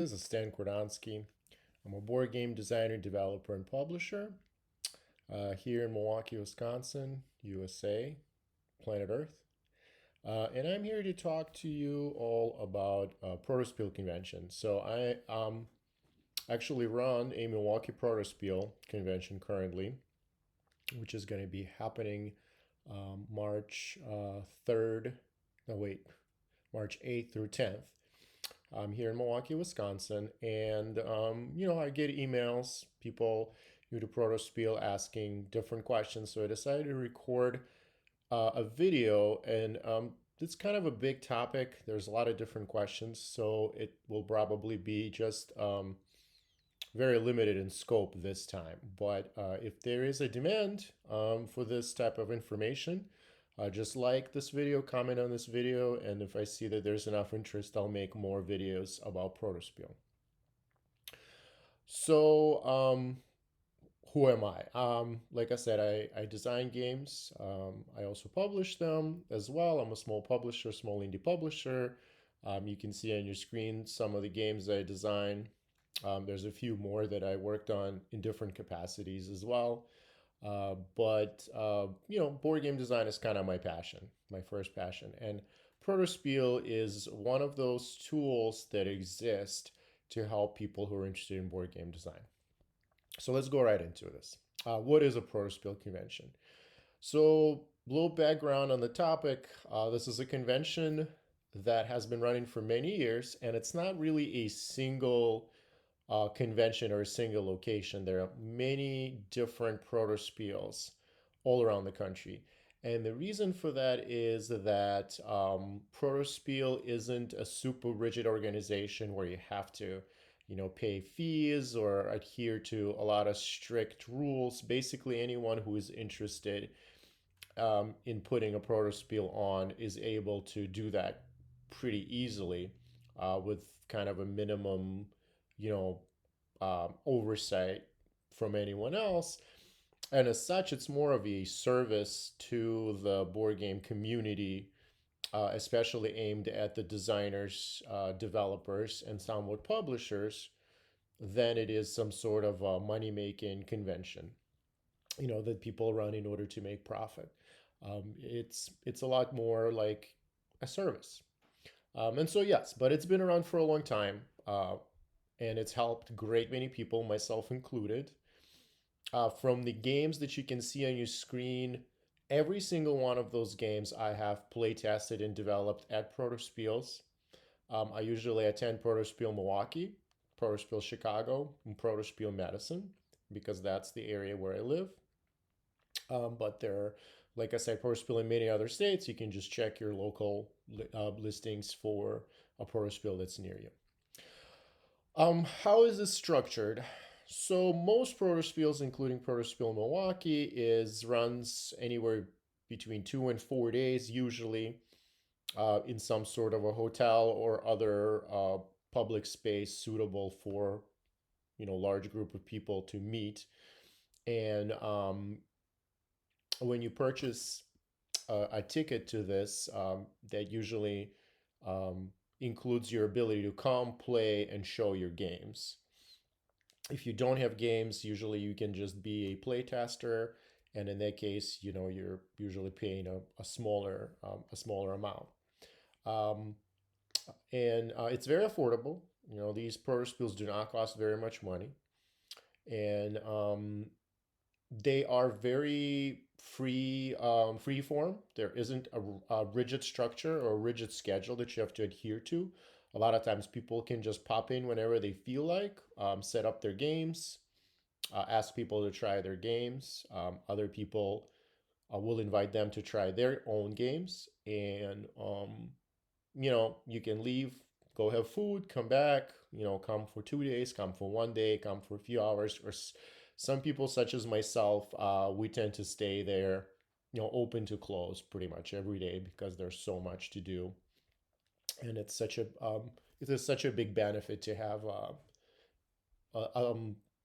This is Stan Kordonsky. I'm a board game designer, developer, and publisher here in Milwaukee, Wisconsin, USA, planet Earth. And I'm here to talk to you all about Protospiel Convention. So I actually run a Milwaukee Protospiel Convention currently, which is going to be happening March 3rd, no wait, March 8th through 10th. I'm here in Milwaukee, Wisconsin, and I get emails, people new to Protospiel asking different questions. So I decided to record a video, and it's kind of a big topic. There's a lot of different questions, so it will probably be just very limited in scope this time. But if there is a demand for this type of information, just like this video, comment on this video, and if I see that there's enough interest, I'll make more videos about Protospiel. So, who am I? Like I said, I design games. I also publish them as well. I'm a small publisher, small indie publisher. You can see on your screen some of the games I design. There's a few more that I worked on in different capacities as well. But board game design is kind of my passion, my first passion. And Protospiel is one of those tools that exist to help people who are interested in board game design. So let's go right into this. What is a Protospiel convention? So, a little background on the topic. This is a convention that has been running for many years, and it's not really a single convention or a single location. There are many different Protospiels all around the country. And the reason for that is that Protospiel isn't a super rigid organization where you have to, pay fees or adhere to a lot of strict rules. Basically, anyone who is interested in putting a Protospiel on is able to do that pretty easily with kind of a minimum, you know, oversight from anyone else. And as such, it's more of a service to the board game community, especially aimed at the designers, developers, and somewhat publishers, than it is some sort of a money making convention, that people run in order to make profit. It's a lot more like a service. And so, yes, but it's been around for a long time, and it's helped great many people, myself included. From the games that you can see on your screen, every single one of those games I have play tested and developed at Protospiels. I usually attend Protospiel Milwaukee, Protospiel Chicago, and Protospiel Madison because that's the area where I live. But there are, like I said, Protospiel in many other states. You can just check your local listings for a Protospiel that's near you. How is this structured? So most Protospiels, including Protospiel Milwaukee, is runs anywhere between 2 and 4 days, usually in some sort of a hotel or other public space suitable for large group of people to meet. And when you purchase a ticket to this, that usually um, includes your ability to come, play, and show your games. If you don't have games, usually you can just be a playtester, and in that case, you're usually paying a smaller amount. Um, and It's very affordable. These Protospiels do not cost very much money, and they are very free form. There isn't a rigid structure or a rigid schedule that you have to adhere to. A lot of times people can just pop in whenever they feel like, set up their games, ask people to try their games. Other people will invite them to try their own games, and you can leave, go have food, come back, come for 2 days, come for one day, come for a few hours. Or some people, such as myself, we tend to stay there, open to close pretty much every day because there's so much to do, and it's such a big benefit to have a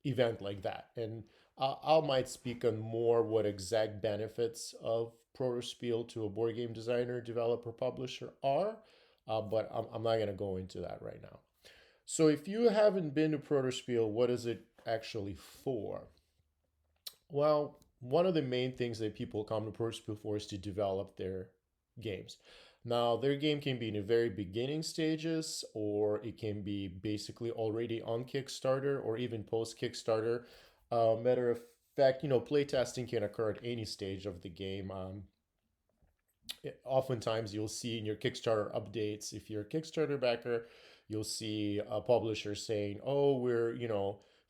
event like that. And I might speak on more what exact benefits of Protospiel to a board game designer, developer, publisher are, but I'm not going to go into that right now. So if you haven't been to Protospiel, what is it actually for? Well, one of the main things that people come to Protospiel for is to develop their games. Now, their game can be in the very beginning stages, or it can be basically already on Kickstarter or even post Kickstarter. Matter of fact, playtesting can occur at any stage of the game. Oftentimes you'll see in your Kickstarter updates, if you're a Kickstarter backer, you'll see a publisher saying, oh, we're,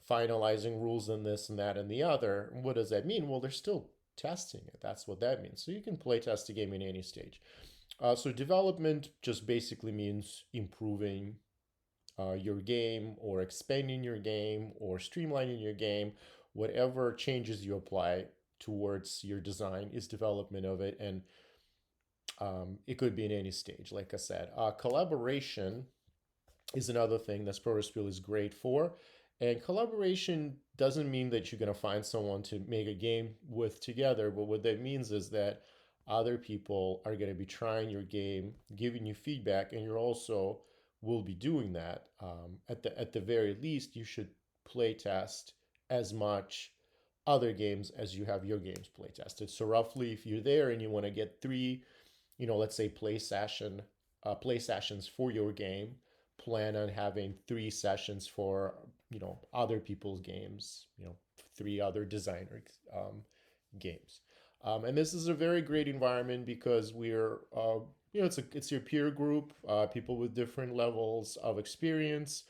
finalizing rules in this and that and the other. What does that mean? Well, they're still testing it. That's what that means. So you can play test a game in any stage. So development just basically means improving your game or expanding your game or streamlining your game. Whatever changes you apply towards your design is development of it. And it could be in any stage, like I said. Collaboration is another thing that Protospiel is great for. And collaboration doesn't mean that you're going to find someone to make a game with together, but what that means is that other people are going to be trying your game, giving you feedback, and you're also will be doing that. At the very least, you should play test as much other games as you have your games play tested. So roughly, if you're there and you want to get three, let's say play sessions for your game, plan on having three sessions for other people's games, three other designer games. And this is a very great environment because we're it's your peer group, people with different levels of experience.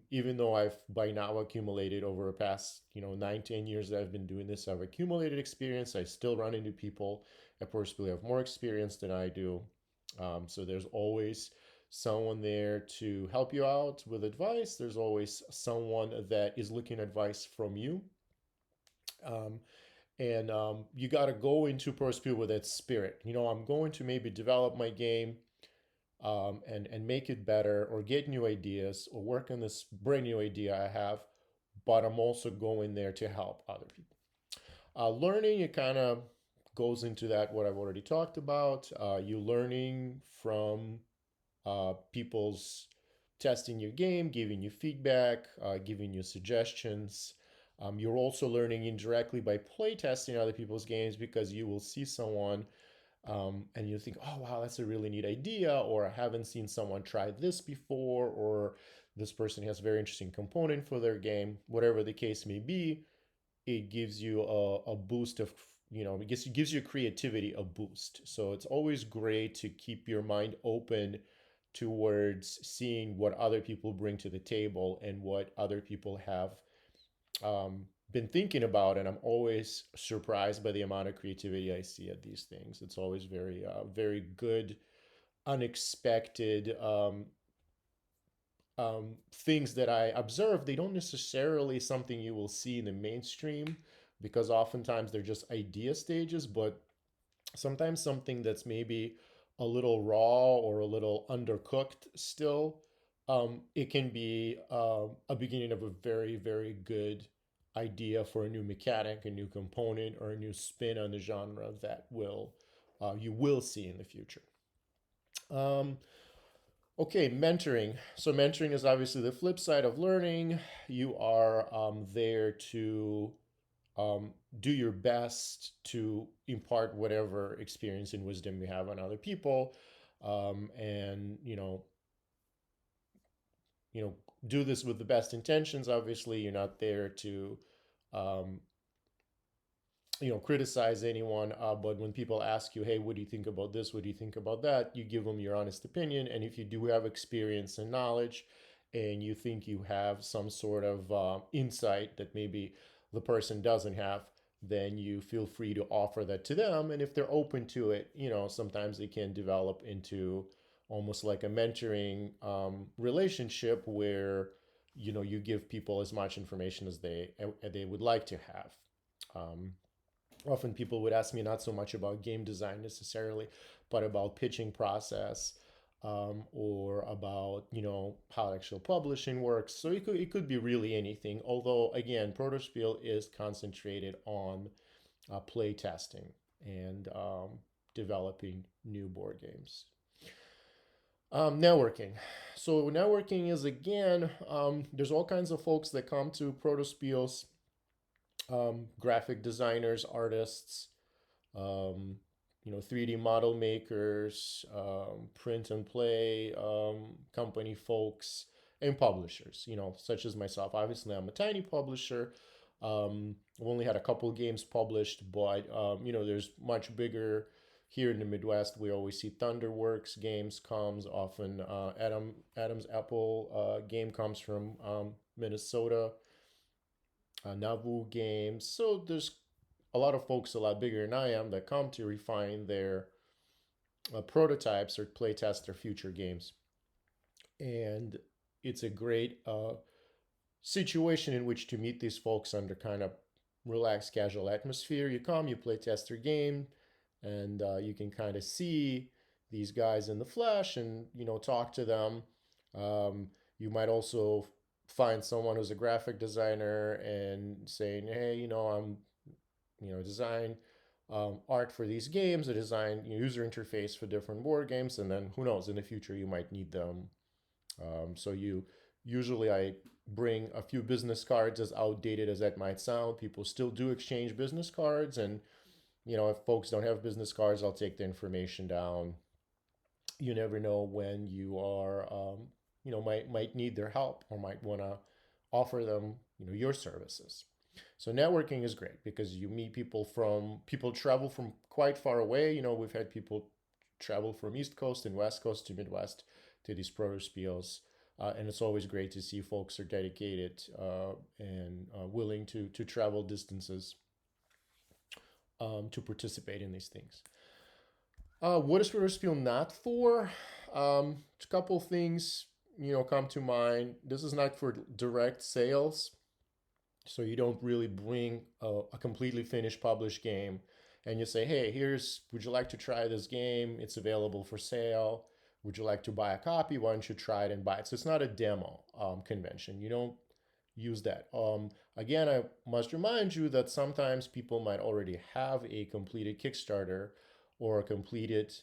Even though I've by now accumulated over the past 9-10 years that I've been doing this, I've accumulated experience. I still run into people at Protospiel who have more experience than I do. So there's always someone there to help you out with advice. There's always someone that is looking advice from you. Um, and you got to go into Protospiel with that spirit. I'm going to maybe develop my game and make it better or get new ideas or work on this brand new idea I have, but I'm also going there to help other people. Learning, it kind of goes into that, what I've already talked about. You learning from people's testing your game, giving you feedback, giving you suggestions. You're also learning indirectly by play testing other people's games because you will see someone and you think, oh, wow, that's a really neat idea, or I haven't seen someone try this before, or this person has a very interesting component for their game. Whatever the case may be, it gives you a boost of, it gives your creativity a boost. So it's always great to keep your mind open towards seeing what other people bring to the table and what other people have been thinking about. And I'm always surprised by the amount of creativity I see at these things. It's always very, very good, unexpected things that I observe. They don't necessarily something you will see in the mainstream because oftentimes they're just idea stages, but sometimes something that's maybe a little raw or a little undercooked still, it can be a beginning of a very, very good idea for a new mechanic, a new component, or a new spin on the genre that will you will see in the future. Um, okay, mentoring. So mentoring is obviously the flip side of learning. You are there to um, do your best to impart whatever experience and wisdom you have on other people, and you know, do this with the best intentions. Obviously, you're not there to um, criticize anyone, but when people ask you, hey, what do you think about this, what do you think about that, you give them your honest opinion. And if you do have experience and knowledge and you think you have some sort of insight that maybe the person doesn't have, then you feel free to offer that to them. And if they're open to it, sometimes they can develop into almost like a mentoring relationship where you give people as much information as they would like to have. um, Often people would ask me not so much about game design necessarily, but about pitching process, or about how actual publishing works. So it could be really anything. Although again, Protospiel is concentrated on play testing and developing new board games. Networking. So networking is again, there's all kinds of folks that come to Protospiels, graphic designers, artists, um, 3D model makers, print and play company folks, and publishers, such as myself. Obviously, I'm a tiny publisher. I've only had a couple games published, but there's much bigger here in the Midwest. We always see Thunderworks games comes often. Adam's Apple game comes from Minnesota. Nauvoo games. So there's a lot of folks a lot bigger than I am that come to refine their prototypes or play test their future games. And it's a great situation in which to meet these folks under kind of relaxed, casual atmosphere. You come, you play test their game, and you can kind of see these guys in the flesh and talk to them. You might also find someone who's a graphic designer and saying, hey, I'm design art for these games, a design user interface for different board games, and then who knows, in the future you might need them. So you usually I bring a few business cards, as outdated as that might sound. People still do exchange business cards, and if folks don't have business cards, I'll take the information down. You never know when you are, might need their help or might want to offer them, your services. So networking is great because you meet people travel from quite far away. We've had people travel from East Coast and West Coast to Midwest to these Protospiels. And it's always great to see folks are dedicated and willing to travel distances to participate in these things. What is Protospiel not for? A couple things come to mind. This is not for direct sales. So you don't really bring a completely finished published game and you say, hey, would you like to try this game? It's available for sale. Would you like to buy a copy? Why don't you try it and buy it? So it's not a demo convention. You don't use that. Again, I must remind you that sometimes people might already have a completed Kickstarter or a completed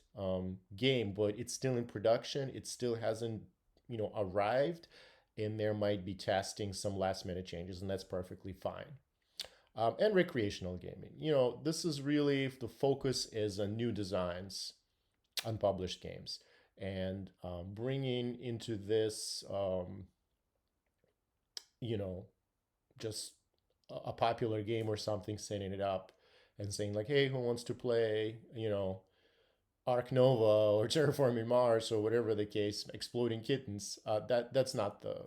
game, but it's still in production. It still hasn't, arrived, and there might be testing some last minute changes, and that's perfectly fine. And recreational gaming. This is really the focus is on new designs, unpublished games, and bringing into this, you know, just a popular game or something, setting it up and saying like, hey, who wants to play, Ark Nova or Terraforming Mars or whatever the case, Exploding Kittens. That's not the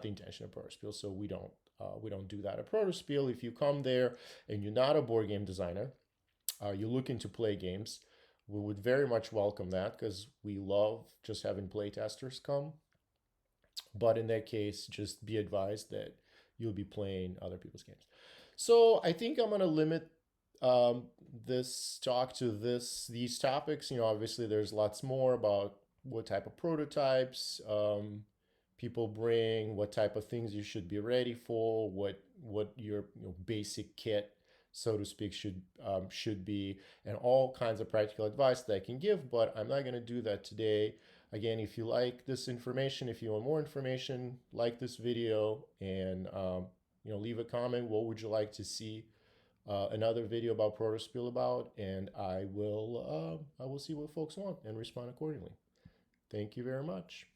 intention of Protospiel. So we don't do that at Protospiel. If you come there and you're not a board game designer, you're looking to play games, we would very much welcome that because we love just having playtesters come. But in that case, just be advised that you'll be playing other people's games. So I think I'm going to limit um, this talk to these topics. Obviously there's lots more about what type of prototypes people bring, what type of things you should be ready for, what your basic kit, so to speak, should be, and all kinds of practical advice that I can give. But I'm not going to do that today. Again, if you like this information, if you want more information, like this video and leave a comment. What would you like to see another video about Protospiel about? And I will see what folks want and respond accordingly. Thank you very much.